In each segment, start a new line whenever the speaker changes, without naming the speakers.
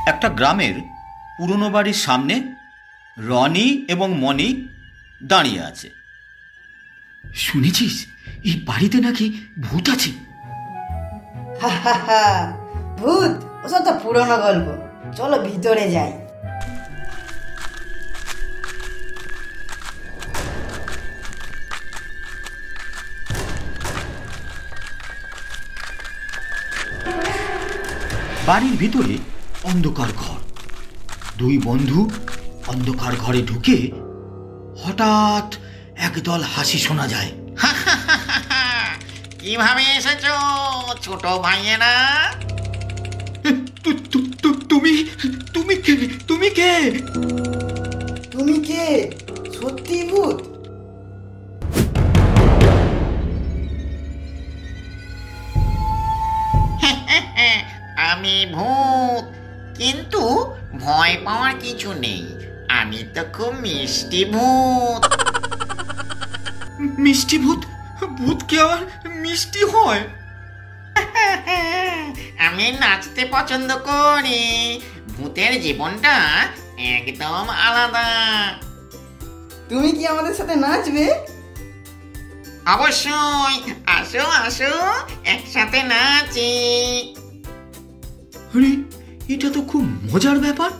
একটা গ্রামের পুরনো বাড়ির সামনে রনি এবং মনি দাঁড়িয়ে আছে।
শুনেছিস এই বাড়িতে নাকি ভূত আছে?
ভূত ওসব তো পুরনো গল্প, চলো ভিতরে যাই।
বাড়ির ভিতরে অন্ধকার ঘর। দুই বন্ধু অন্ধকার ঘরে ঢুকে হঠাৎ একদল হাসি শোনা যায়।
কিভাবে এসেছো ছোট ভাইয়েরা?
তুমি তুমি কে? তুমি কে?
তুমি কে? সত্যি ভূত?
আমি ভূত, কিন্তু ভয় পাওয়ার কিছু নেই। আমি তো খুব মিষ্টি ভূত।
মিষ্টি ভূত? ভূত কি আবার মিষ্টি হয়?
আমি নাচতে পছন্দ করি। ভূতের জীবনটা একদম আলাদা।
তুমি কি আমাদের সাথে নাচবে?
অবশ্যই, আসো আসো, একসাথে নাচি।
আরে এটা তো খুব মজার ব্যাপার।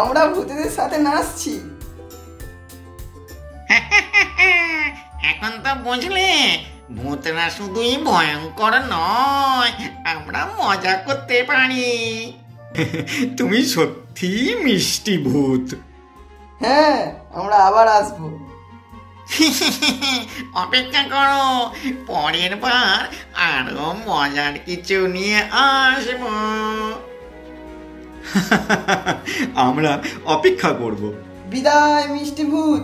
আমরা ভূতেদের সাথে নাচছি।
এখন তো বুঝলে, ভূতরা শুধুই ভয়ঙ্কর নয়, আমরা মজা করতে পারি।
তুমি সত্যি মিষ্টি ভূত।
হ্যাঁ, আমরা আবার আসবো।
অপেক্ষা করো, পরের বার আরো মজার কিছু নিয়ে আসবো।
আমরা অপেক্ষা করব।
বিদায় মিষ্টি ভূত।